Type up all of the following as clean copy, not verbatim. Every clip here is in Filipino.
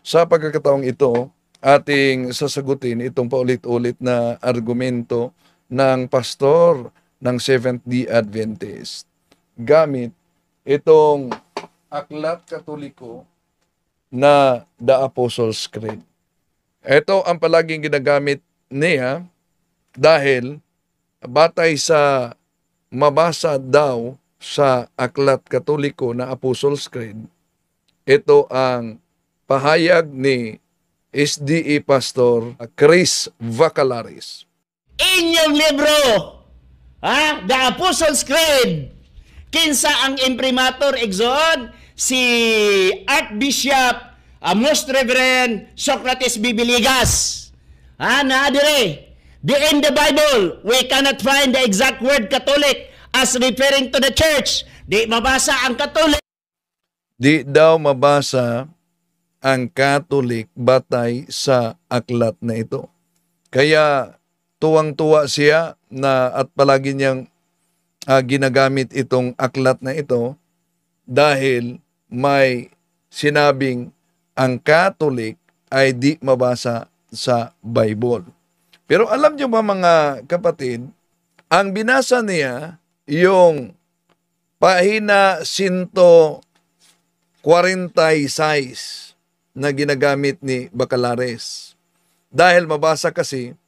Sa pagkakataong ito, ating sasagutin itong paulit-ulit na argumento ng pastor ng Seventh-day Adventist gamit itong aklat katoliko na The Apostles' Creed. Ito ang palaging ginagamit niya dahil batay sa mabasa daw sa aklat katoliko na Apostles' Creed, ito ang pahayag ni SDA Pastor Chris Vacalaris. Inyong libro, The Apostles' Creed, kinsa ang imprimatur igsoon si Archbishop Most Reverend Socrates Bibiligas. Naadire, in the Bible, we cannot find the exact word Catholic as referring to the church. Di mabasa ang Catholic. Di daw mabasa ang Catholic batay sa aklat na ito. Kaya tuwang-tuwa siya na at palagi niyang ginagamit itong aklat na ito dahil may sinabing ang Catholic ay di mabasa sa Bible. Pero alam niyo ba mga kapatid, ang binasa niya yung pahina 146 na ginagamit ni Vacalaris. Dahil mabasa kasi,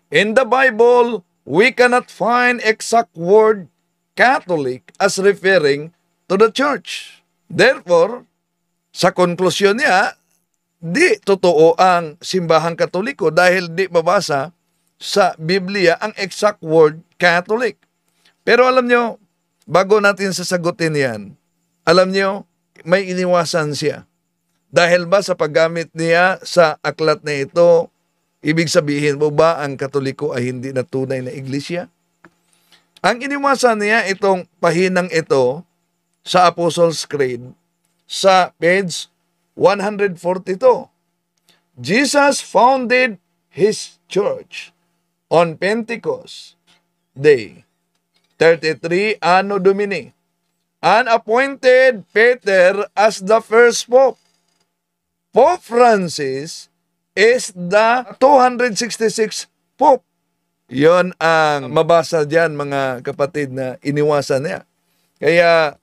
in the Bible, we cannot find exact word Catholic as referring to the church. Therefore, sa konklusyon niya, di totoo ang simbahang Katoliko dahil di mabasa sa Biblia ang exact word Catholic. Pero alam nyo, bago natin sasagutin yan, alam nyo, may iniwasan siya. Dahil ba sa paggamit niya sa aklat na ito, ibig sabihin mo ba ang Katoliko ay hindi na tunay na iglesia? Ang iniwasan niya itong pahinang ito sa Apostles' Creed sa page 142. Jesus founded His church on Pentecost Day, 33 Anno Domini, and appointed Peter as the first pope. Pope Francis is the 266 pope. Yon ang mabasa diyan mga kapatid na iniwasan niya. Kaya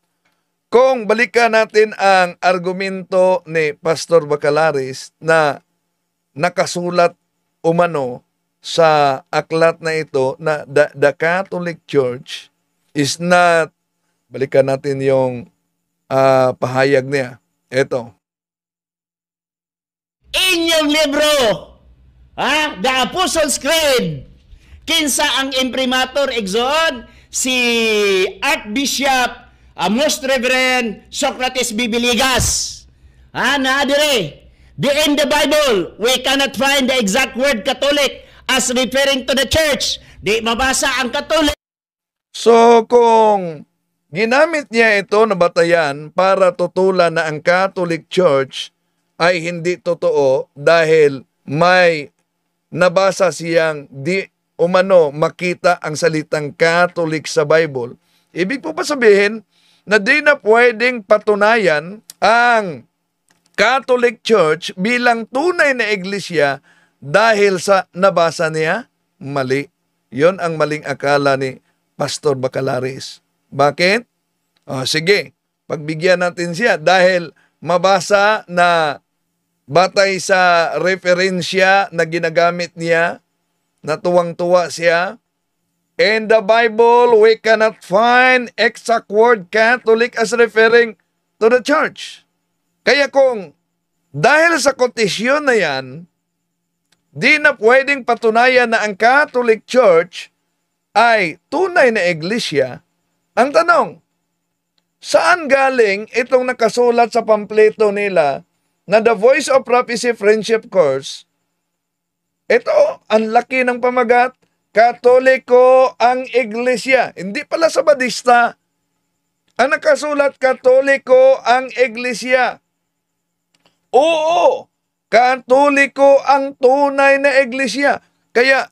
kung balikan natin ang argumento ni Pastor Vacalaris na nakasulat umano sa aklat na ito na the Catholic Church is not, balikan natin yung pahayag niya. Ito. Inyong libro, The Apostles' Creed, kinsa ang imprimatur igsoon si Archbishop Most Reverend Socrates Bibiligas. Naadire, in the Bible, we cannot find the exact word Catholic as referring to the church. Di mabasa ang Catholic. So kung ginamit niya ito na batayan para tutulan na ang Catholic Church ay hindi totoo dahil may nabasa siyang di umano makita ang salitang Catholic sa Bible, ibig po ba sabihin na di na pwedeng patunayan ang Catholic Church bilang tunay na iglesia dahil sa nabasa niya? Mali. Yon ang maling akala ni Pastor Vacalaris. Bakit? Sige, pagbigyan natin siya dahil mabasa na batay sa referensya na ginagamit niya, na tuwang-tuwa siya. In the Bible, we cannot find exact word Catholic as referring to the church. Kaya kung dahil sa kotisyon na yan, di na pwedeng patunayan na ang Catholic Church ay tunay na iglesia, ang tanong, saan galing itong nakasulat sa pampleto nila na The Voice of Prophecy Friendship Course? Ito, ang laki ng pamagat, Katoliko ang iglesia. Hindi pala Sabadista. Ang nakasulat, Katoliko ang iglesia. Oo, Katoliko ang tunay na iglesia. Kaya,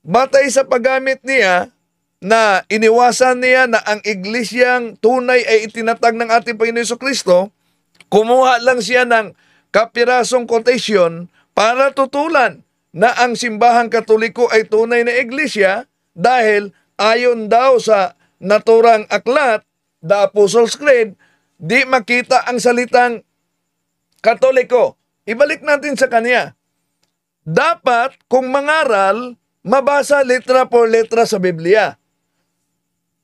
batay sa paggamit niya, na iniwasan niya na ang iglesyang tunay ay itinatag ng ating Panginoon Jesucristo, Kumuha lang siya ng kapirasong quotation para tutulan na ang simbahang Katoliko ay tunay na iglesia dahil ayon daw sa naturang aklat, the Apostles' Creed, di makita ang salitang Katoliko. Ibalik natin sa kanya. Dapat kung mangaral, mabasa letra por letra sa Biblia.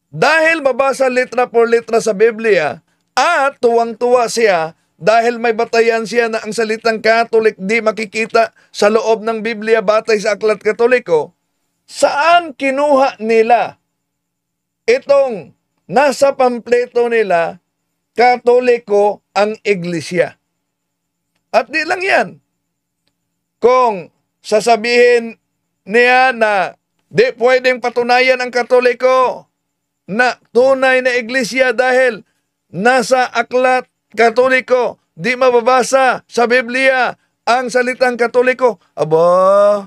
Dahil mabasa letra por letra sa Biblia at tuwang-tuwa siya dahil may batayan siya na ang salitang Catholic di makikita sa loob ng Biblia batay sa Aklat Katoliko, saan kinuha nila itong nasa pampleto nila, Katoliko ang iglesia? At di lang yan. Kung sasabihin niya na di pwedeng patunayan ang Katoliko na tunay na iglesia dahil nasa Aklat Katoliko, di mababasa sa Biblia ang salitang Katoliko. Aba,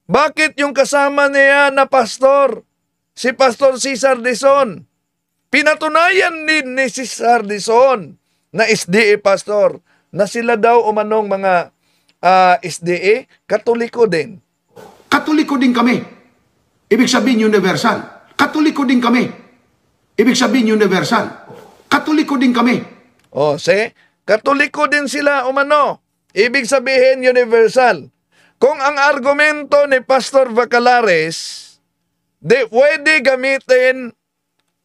bakit yung kasama niya na pastor, si Pastor Cesar Dizon, pinatunayan din ni Cesar Dizon na SDA pastor na sila daw umanong mga SDA, Katoliko din. Katoliko din kami. Ibig sabihin universal. Katoliko din kami. Ibig sabihin universal. Katoliko din kami. O, Katoliko din sila umano. Ibig sabihin universal. Kung ang argumento ni Pastor Bacalares, di pwede gamitin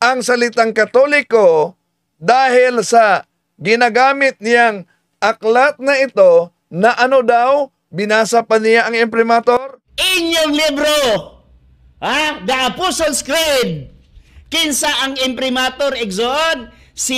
ang salitang Katoliko dahil sa ginagamit niyang aklat na ito na ano daw, binasa pa niya ang imprimatur? Inyong libro, The Apostles' Creed, kinsa ang imprimatur igsoon, si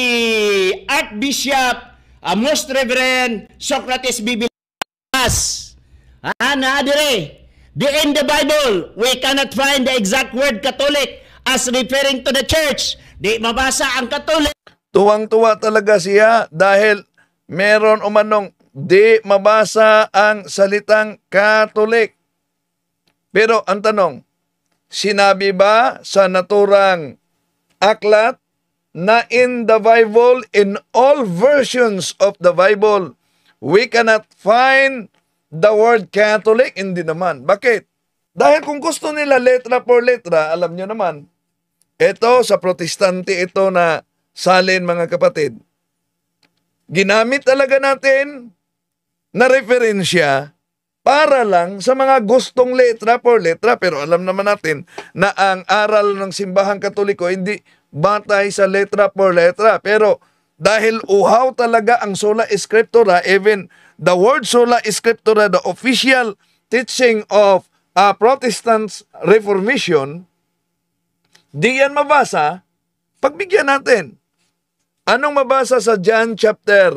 Archbishop Most Reverend Socrates Bibilas. Na dire, in the Bible, we cannot find the exact word Catholic as referring to the church. Di mabasa ang Catholic. Tuwang-tuwa talaga siya dahil meron umanong di mabasa ang salitang Catholic. Pero ang tanong, sinabi ba sa naturang aklat na in the Bible, in all versions of the Bible, we cannot find the word Catholic? Hindi naman. Bakit? Dahil kung gusto nila letra por letra, alam nyo naman, ito sa protestante ito na salin mga kapatid, ginamit talaga natin na referensya para lang sa mga gustong letra por letra. Pero alam naman natin na ang aral ng simbahang Katoliko hindi batay sa letra por letra. Pero dahil uhaw talaga ang sola scriptura, even the word sola scriptura, the official teaching of Protestant Reformation, di yan mabasa, pagbigyan natin. Anong mabasa sa John chapter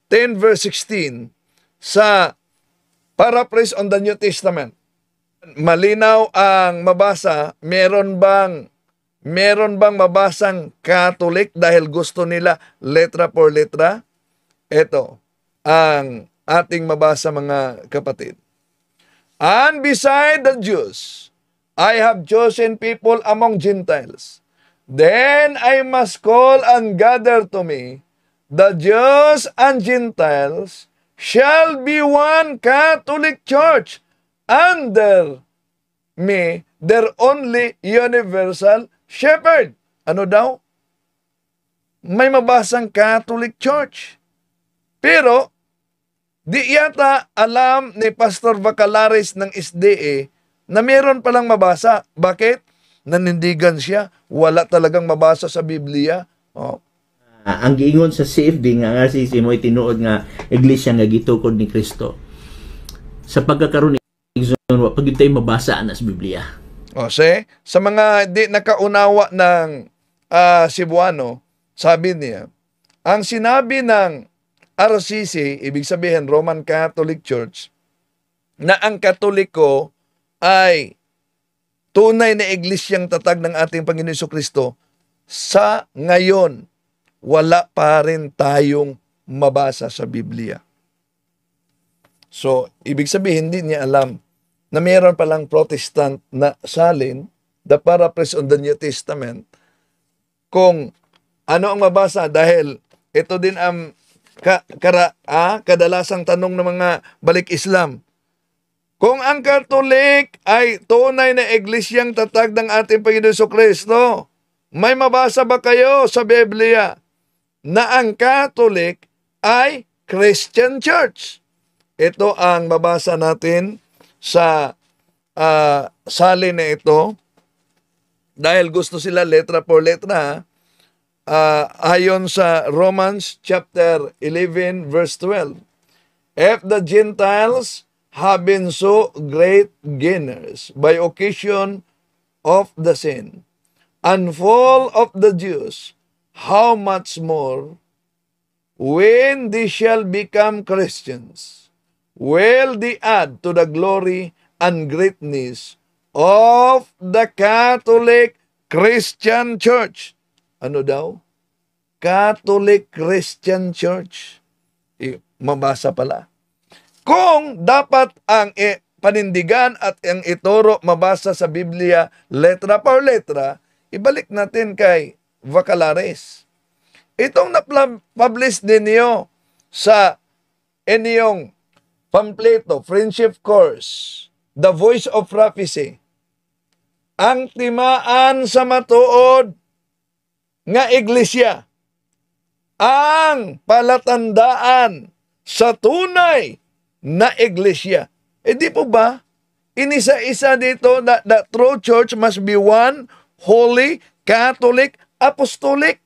10 verse 16 sa Paraphrase on the New Testament? Malinaw ang mabasa, meron bang mabasang Catholic dahil gusto nila letra por letra? Ito ang ating mabasa mga kapatid. And beside the Jews, I have chosen people among Gentiles. Then I must call and gather to me the Jews and Gentiles shall be one Catholic Church under me, their only universal shepherd. Ano daw? May mabasang Catholic Church. Pero, di yata alam ni Pastor Bacalares ng SDA na meron palang mabasa. Bakit? Nanindigan siya. Wala talagang mabasa sa Biblia. Oh. Ang giingon sa CFD nga RCC mo itinuod nga iglesia nga gitukod ni Kristo. Sa pagkakaroon ni wa pagid tay mabasa na sa Biblia. O sa mga di nakaunawa ng Cebuano, sabi niya, ang sinabi ng RCC, ibig sabihin Roman Catholic Church, na ang Katoliko ay tunay na iglesyang tatag ng ating Panginoon Jesucristo, sa ngayon, wala pa rin tayong mabasa sa Biblia. So, ibig sabihin, hindi niya alam na mayroon palang Protestant na salin, the Paraphrase on the New Testament, kung ano ang mabasa, dahil ito din ang kadalasang tanong ng mga balik Islam. Kung ang Katolik ay tunay na iglesyang tatag ng ating Panginoon Jesucristo, may mabasa ba kayo sa Biblia na ang Katolik ay Christian Church? Ito ang mabasa natin sa salin na ito. Dahil gusto sila letra por letra, ayon sa Romans chapter 11 verse 12. If the Gentiles have been so great gainers by occasion of the sin and fall of the Jews, how much more when they shall become Christians will they add to the glory and greatness of the Catholic Christian Church. Ano daw? Catholic Christian Church. Mabasa pala. Kung dapat ang panindigan at ang ituro mabasa sa Biblia letra por letra, ibalik natin kay Bacalares. Itong na-publish din niyo sa inyong pamphleto, Friendship Course, The Voice of Prophecy. Ang timaan sa matuod nga iglesia, ang palatandaan sa tunay na iglesia. Di po ba? Inisa-isa dito that the true church must be one, holy, Catholic, apostolic.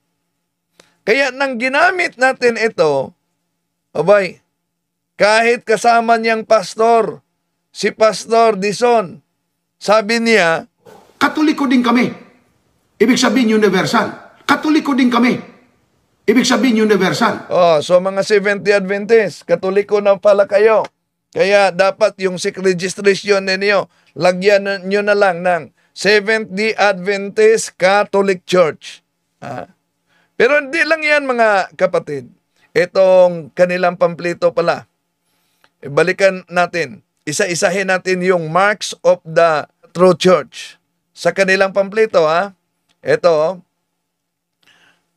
Kaya nang ginamit natin ito, abay, kahit kasama niyang pastor, si Pastor Dison, sabi niya, Katoliko din kami. Ibig sabihin universal. Katoliko din kami. Ibig sabihin universal. so mga Seventh-day Adventist, Katoliko na pala kayo. Kaya dapat yung SIC registration ninyo, lagyan nyo na lang ng Seventh-day Adventist Catholic Church. Pero hindi lang yan mga kapatid. Itong kanilang pamplito pala. Balikan natin. Isa-isahin natin yung marks of the true church. Sa kanilang pamplito, ito,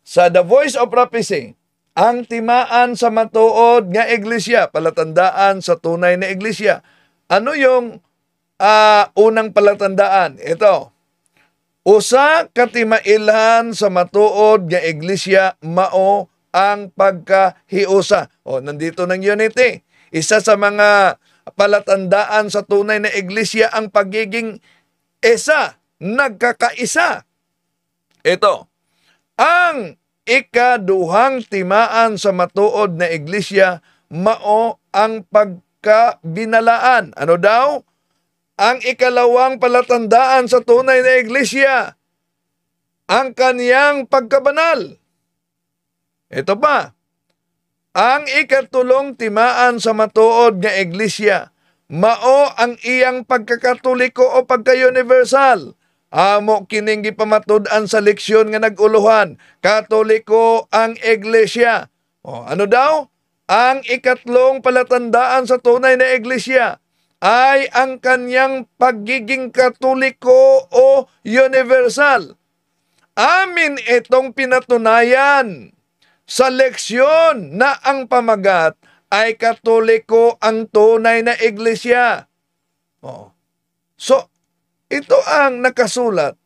sa The Voice of Prophecy, ang timaan sa matuod nga iglesia, palatandaan sa tunay na iglesia. Ano yung unang palatandaan? Ito, usa katimailan sa matuod nga iglesia, mao ang pagkahiusa. Nandito ng unity. Isa sa mga palatandaan sa tunay na iglesia ang pagiging isa, nagkakaisa. Ito, ang ikaduhang timaan sa matuod na iglesia, mao ang pagkabinalaan. Ano daw? Ang ikalawang palatandaan sa tunay na iglesia, ang kaniyang pagkabanal. Ito pa, ang ikatulong timaan sa matuod nga iglesia, mao ang iyang pagkakatoliko o pagka-universal. Amo kining gipamatud-an sa leksyon nga nag-uluhan, Katoliko ang iglesia. Ano daw? Ang ikatlong palatandaan sa tunay na iglesia ay ang kanyang pagiging katoliko o universal. Amin itong pinatunayan sa leksyon na ang pamagat ay Katoliko ang tunay na iglesia. So, ito ang nakasulat.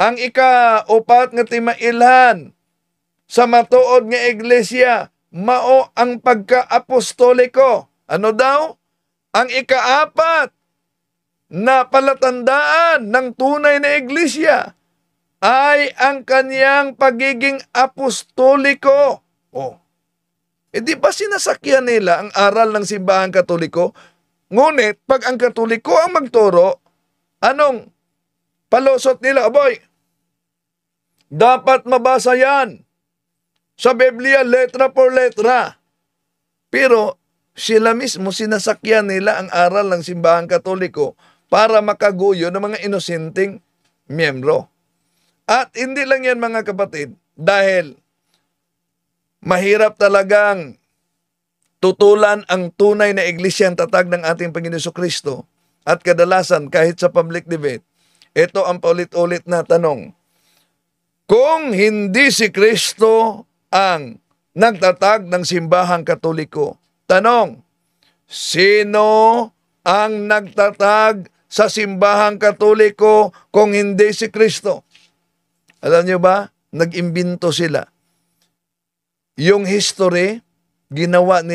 Ang ika-upat nga timailhan sa matuod nga iglesia, mao ang pagka-apostoliko. Ano daw? Ang ika-apat na palatandaan ng tunay na iglesia ay ang kaniyang pagiging apostoliko. Di ba sinasakyan nila ang aral ng simbahang Katoliko? Ngunit, pag ang Katoliko ang magturo, anong palusot nila? Dapat mabasa yan sa Biblia letra por letra. Pero sila mismo sinasakyan nila ang aral ng simbahang Katoliko para makaguyo ng mga inosenteng miyembro. At hindi lang yan mga kapatid, dahil mahirap talagang tutulan ang tunay na iglesyang tatag ng ating Panginoon Jesucristo. At kadalasan, kahit sa public debate, ito ang paulit-ulit na tanong. Kung hindi si Kristo ang nagtatag ng simbahang Katoliko. Tanong, sino ang nagtatag sa simbahang Katoliko kung hindi si Kristo? Alam niyo ba, nag-imbento sila. Yung history, ginawang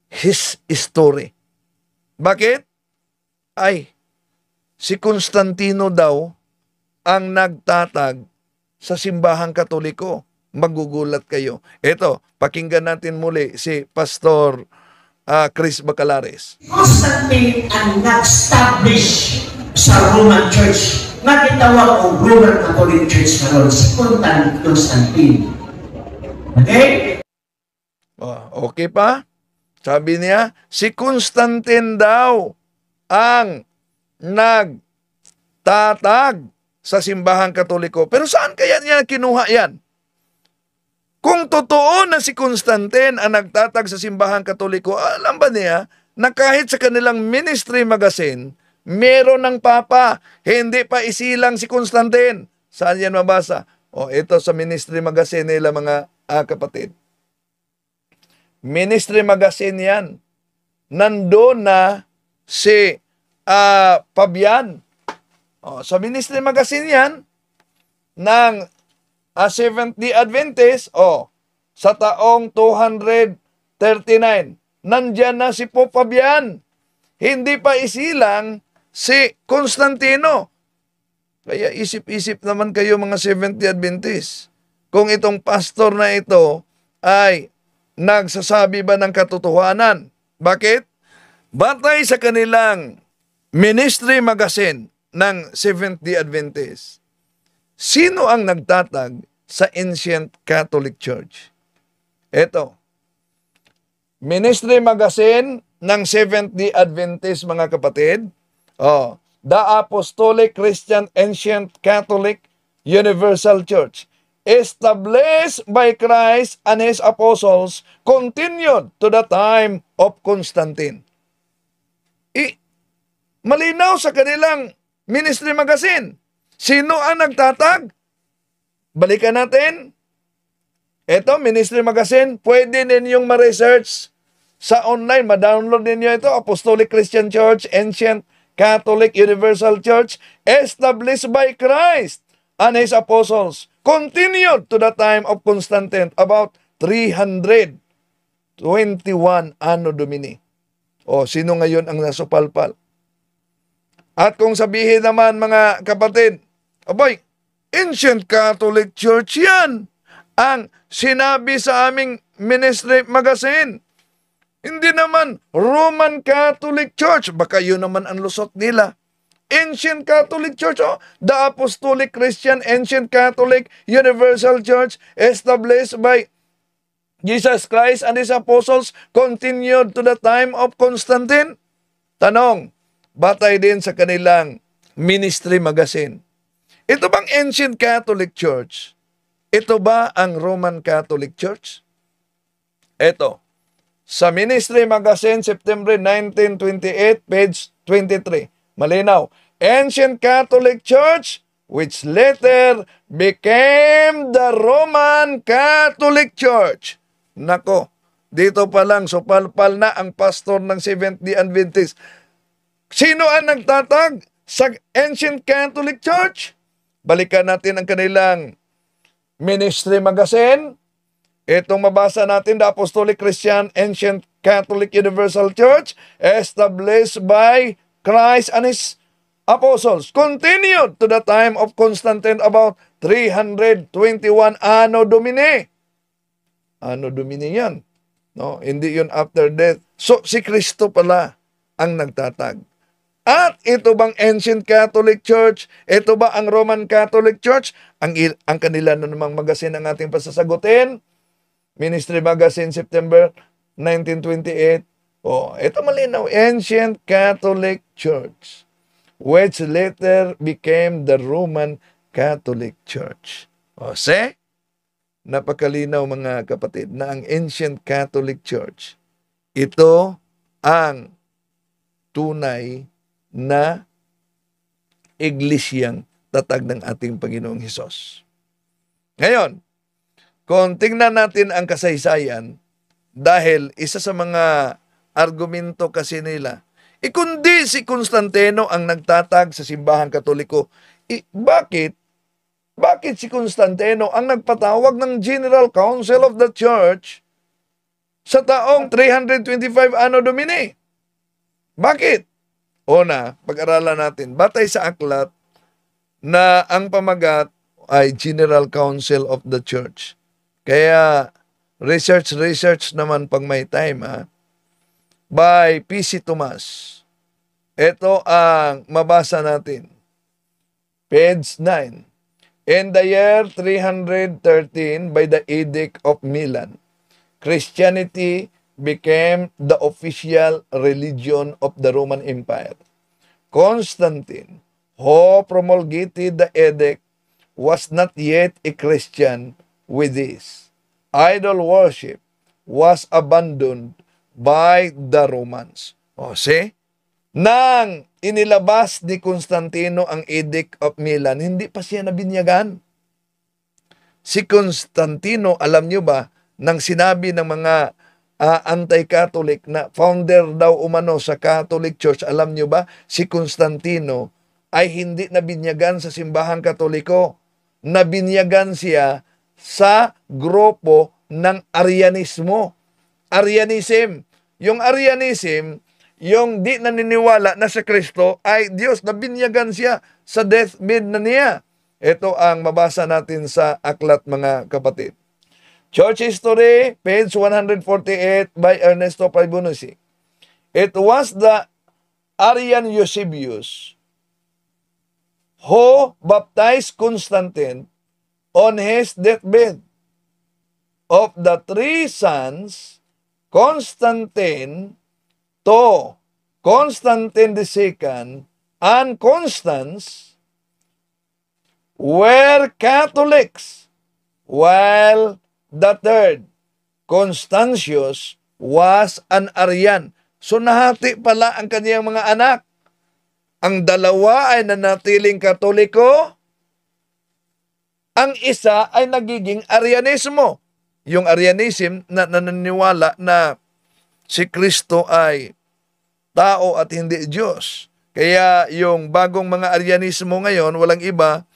his story. Bakit? Ay, si Constantino daw ang nagtatag sa simbahang Katoliko. Magugulat kayo. Ito, pakinggan natin muli si Pastor Chris Bacalares. Constantine ang nag-establish sa Roman Church na gitawag o Roman Catholic Church karon si Constantine. Okay? Okay pa? Sabi niya, si Constantine daw ang nagtatag sa simbahang Katoliko. Pero saan kaya niya kinuha yan? Kung totoo na si Constantine ang nagtatag sa simbahang Katoliko, alam ba niya na kahit sa kanilang ministry magazine, meron ng papa, hindi pa isilang si Constantine. Saan yan mabasa? Ito sa ministry magazine nila mga kapatid. Ministry magazine yan. Nandun na si Fabian. Sa ministry magazine yan ng Seventh-day Adventist, sa taong 239, nandyan na si Pope Fabian. Hindi pa isilang si Constantino. Kaya isip-isip naman kayo mga Seventh-day Adventist. Kung itong pastor na ito ay nagsasabi ba ng katotohanan? Bakit? Batay sa kanilang ministry magazine ng Seventh-day Adventist, sino ang nagtatag sa Ancient Catholic Church? Ito, ministry magazine ng Seventh-day Adventist, mga kapatid. The Apostolic Christian Ancient Catholic Universal Church, established by Christ and His Apostles, continued to the time of Constantine. Malinaw sa kanilang ministry magazine. Sino ang nagtatag? Balikan natin. Ito, ministry magazine. Pwede ninyong ma-research sa online. Ma-download ninyo ito. Apostolic Christian Church, Ancient Catholic Universal Church, established by Christ and His Apostles, continued to the time of Constantine, about 321 Anno Domini. Sino ngayon ang nasupalpal? At kung sabihin naman mga kapatid, abay, Ancient Catholic Church yan ang sinabi sa aming ministry magazine. Hindi naman Roman Catholic Church. Baka yun naman ang lusot nila. Ancient Catholic Church, the Apostolic Christian Ancient Catholic Universal Church, established by Jesus Christ and His Apostles, continued to the time of Constantine. Tanong, batay din sa kanilang ministry magazine, ito bang Ancient Catholic Church? Ito ba ang Roman Catholic Church? Ito, sa Ministry Magazine, September 1928, page 23. Malinaw, Ancient Catholic Church, which later became the Roman Catholic Church. Nako, dito pa lang, supalpal na ang pastor ng Seventh-day Adventist. Sino ang nagtatag sa Ancient Catholic Church? Balikan natin ang kanilang ministry magazine. Itong mabasa natin, the Apostolic Christian Ancient Catholic Universal Church, established by Christ and His Apostles, continued to the time of Constantine, about 321 Anno Domini. Anno Domini yan. No, hindi yun after death. So, si Kristo pala ang nagtatag. At ito bang Ancient Catholic Church? Ito ba ang Roman Catholic Church? Ang kanila na namang magazine ang ating pasasagutin. Ministry Magazine, September 1928. Ito malinaw. Ancient Catholic Church, which later became the Roman Catholic Church. Napakalinaw mga kapatid na ang Ancient Catholic Church, ito ang tunay na iglesyang tatag ng ating Panginoong Hesus. Ngayon, kung tingnan natin ang kasaysayan, dahil isa sa mga argumento kasi nila, kundi si Constantino ang nagtatag sa simbahang Katoliko, bakit? Bakit si Constantino ang nagpatawag ng General Council of the Church sa taong 325 Anno Domini? Bakit? Una, pag-aralan natin, batay sa aklat na ang pamagat ay General Council of the Church. Kaya research naman pag may time, by P.C. Thomas. Ito ang mabasa natin. Page 9. In the year 313, by the Edict of Milan, Christianity became the official religion of the Roman Empire. Constantine, who promulgated the edict, was not yet a Christian with this. Idol worship was abandoned by the Romans. See? Nang inilabas ni Constantino ang Edict of Milan, hindi pa siya nabinyagan. Si Constantino, alam nyo ba, nang sinabi ng mga anti-Catholic na founder daw umano sa Catholic Church, alam nyo ba, si Constantino ay hindi nabinyagan sa simbahang Katoliko. Nabinyagan siya sa grupo ng Arianismo. Arianism. Yung Arianism, yung di naniniwala na sa Kristo ay Diyos, nabinyagan siya sa deathbed na niya. Ito ang mabasa natin sa aklat, mga kapatid. Church History, page 148 by Ernesto Paibonesi. It was the Arian Eusebius who baptized Constantine on his deathbed. Of the three sons, Constantine to Constantine II and Constance were Catholics, while the third, Constantius, was an Arian. So nahati pala ang kaniyang mga anak. Ang dalawa ay nanatiling Katoliko, ang isa ay nagiging Arianismo. Yung Arianism na naniniwala na si Kristo ay tao at hindi Diyos. Kaya yung bagong mga Arianismo ngayon, walang iba,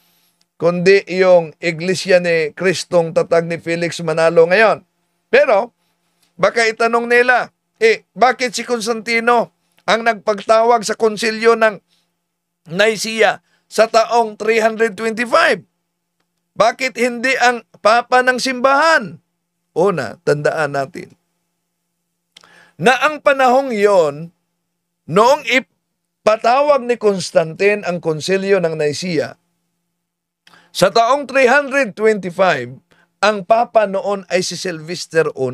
kundi yung Iglesia ni Kristong tatag ni Felix Manalo ngayon. Pero, baka itanong nila, bakit si Constantino ang nagpagtawag sa konsilyo ng Nicaea sa taong 325? Bakit hindi ang papa ng simbahan? Una, tandaan natin na ang panahong yon, noong ipatawag ni Constantine ang konsilyo ng Nicaea, sa taong 325, ang papa noon ay si Sylvester I.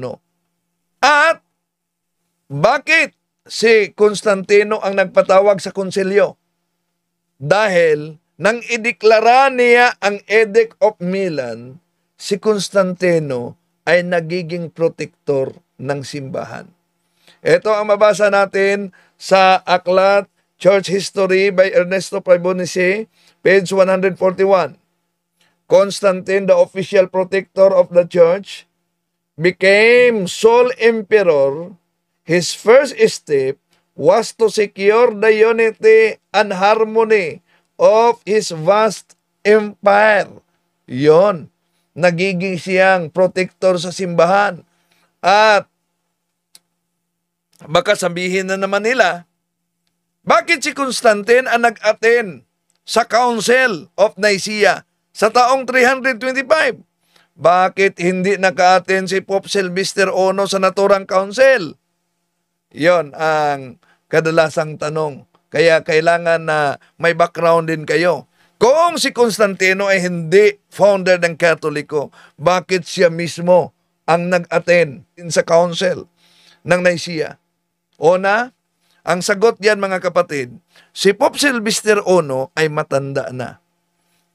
At bakit si Constantino ang nagpatawag sa konsilyo? Dahil nang ideklara niya ang Edict of Milan, si Constantino ay nagiging protector ng simbahan. Ito ang mabasa natin sa aklat Church History by Ernesto Paibonesi, page 141. Constantine, the official protector of the church, became sole emperor. His first step was to secure the unity and harmony of his vast empire. Yon, nagiging siyang protector sa simbahan. At baka sabihin na naman nila, bakit si Constantine ang nag-attend sa Council of Nicaea sa taong 325? Bakit hindi naka-attend si Pope Sylvester I sa naturang council? Yon ang kadalasang tanong. Kaya kailangan na may background din kayo. Kung si Constantino ay hindi founder ng Katoliko, bakit siya mismo ang nag-attend sa council ng Nicaea? Una, ang sagot diyan, mga kapatid, si Pope Sylvester I ay matanda na.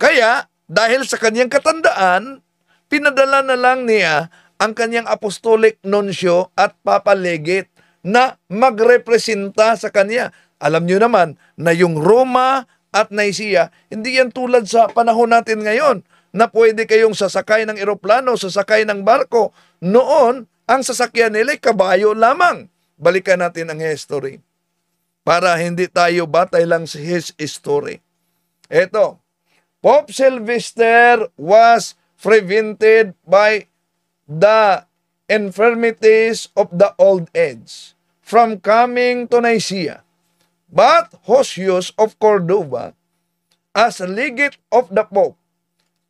Kaya, dahil sa kanyang katandaan, pinadala na lang niya ang kanyang apostolic nuncio at papalegate na magrepresenta sa kanya. Alam niyo naman na yung Roma at Nicaea, hindi yan tulad sa panahon natin ngayon na pwede kayong sasakay ng eroplano, sasakay ng barko. Noon, ang sasakyan nila ay kabayo lamang. Balikan natin ang history para hindi tayo batay lang sa his story. Ito, Pope Sylvester was prevented by the infirmities of the old age from coming to Nicaea. But Hosius of Cordova, as legate of the Pope,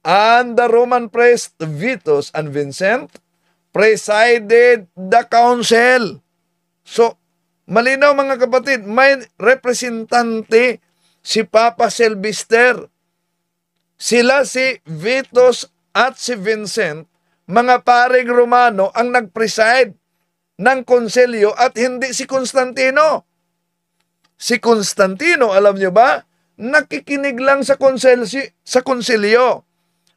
and the Roman priest Vitus and Vincent, presided the council. So, malinaw mga kapatid, may representante si Papa Sylvester. Sila si Vitus at si Vincent, mga paring Romano ang nag-preside ng konselyo at hindi si Constantino. Si Constantino, alam nyo ba, nakikinig lang sa konselyo.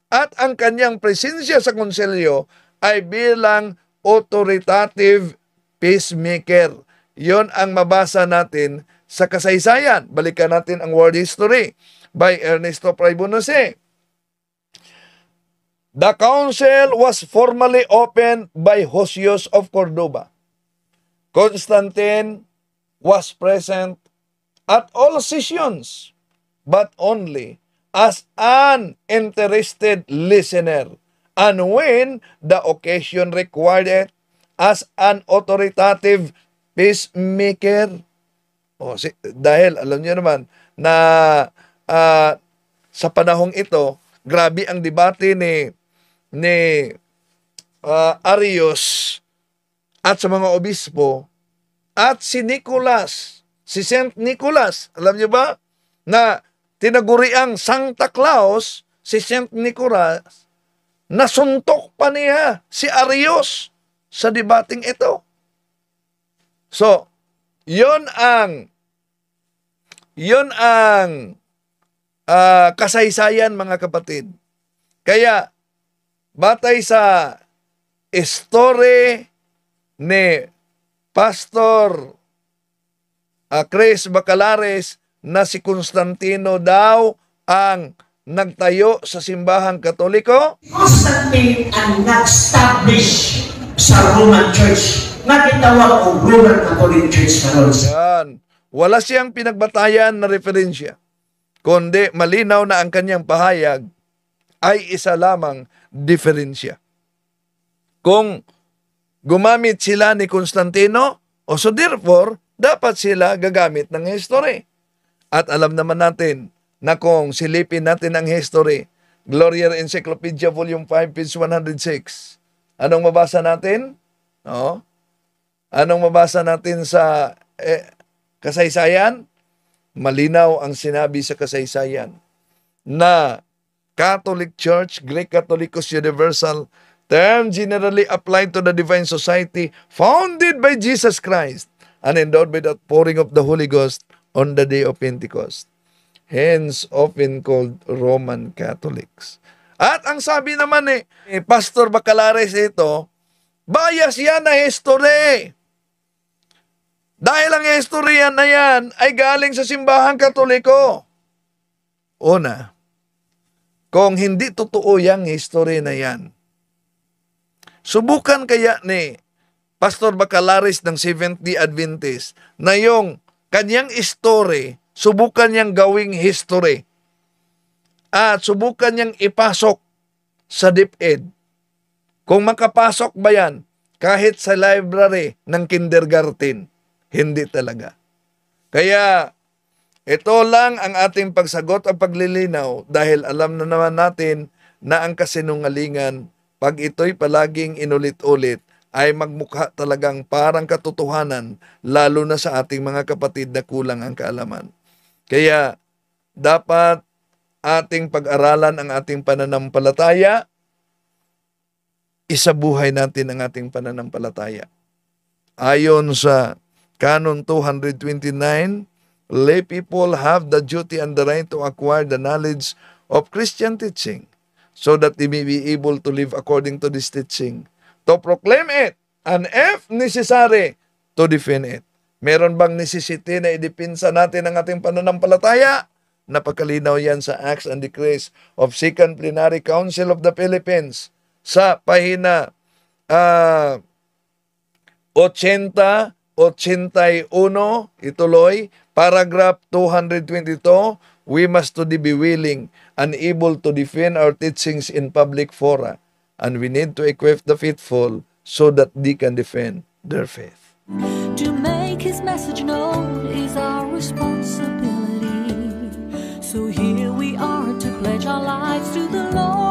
At ang kanyang presensya sa konselyo ay bilang authoritative peacemaker. Yon ang mabasa natin sa kasaysayan. Balikan natin ang world history by Ernesto Praibonose. The council was formally opened by Hosius of Cordova. Constantine was present at all sessions, but only as an interested listener, and when the occasion required it, as an authoritative peacemaker. Dahil alam niyo naman na sa panahong ito, grabe ang debate ni Arius at sa mga obispo at si Nicholas, si Saint Nicholas, alam niyo ba na tinaguriang Santa Claus, si Saint Nicholas, nasuntok pa niya si Arius sa debating ito. So, yon ang kasaysayan mga kapatid. Kaya, batay sa story ni Pastor Chris Bacalares na si Constantino daw ang nagtayo sa simbahang Katoliko. Constantine ang nag-establish sa Roman Church na gitawag o Roman Catholic Church karon. Yan. Wala siyang pinagbatayan na referensya, kundi malinaw na ang kanyang pahayag ay isa lamang diferensya. Kung gumamit sila ni Constantino, so therefore, dapat sila gagamit ng history. At alam naman natin na kung silipin natin ang history, Gloria Encyclopedia Volume 5, page 106, anong mabasa natin? Anong mabasa natin sa kasaysayan? Malinaw ang sinabi sa kasaysayan na Catholic Church, Greek Catholicos Universal, term generally applied to the divine society founded by Jesus Christ and endowed by the pouring of the Holy Ghost on the day of Pentecost. Hence, often called Roman Catholics. At ang sabi naman ni Pastor Bacalares ito, bias yan na history. Dahil ang history na yan ay galing sa simbahang Katoliko. Una, kung hindi totoo yung history na yan, subukan kaya ni Pastor Bacalares ng Seventh-day Adventist na yung kanyang story, subukan niyang gawing history at subukan niyang ipasok sa DepEd. Kung makapasok ba yan kahit sa library ng kindergarten, hindi talaga. Kaya ito lang ang ating pagsagot at paglilinaw dahil alam na naman natin na ang kasinungalingan, pag ito'y palaging inulit-ulit, ay magmukha talagang parang katotohanan, lalo na sa ating mga kapatid na kulang ang kaalaman. Kaya dapat ating pag-aralan ang ating pananampalataya, isabuhay natin ang ating pananampalataya. Ayon sa Canon 229, lay people have the duty and the right to acquire the knowledge of Christian teaching so that they may be able to live according to this teaching, to proclaim it, and if necessary, to defend it. Meron bang necessity na idipinsa natin ang ating pananampalataya? Napakalinaw yan sa Acts and Decrees of Second Plenary Council of the Philippines sa pahina 80, 81, ituloy, paragraph 222, we must to be willing and able to defend our teachings in public fora, and we need to equip the faithful so that they can defend their faith. To make his message known is our responsibility. So here we are to pledge our lives to the Lord.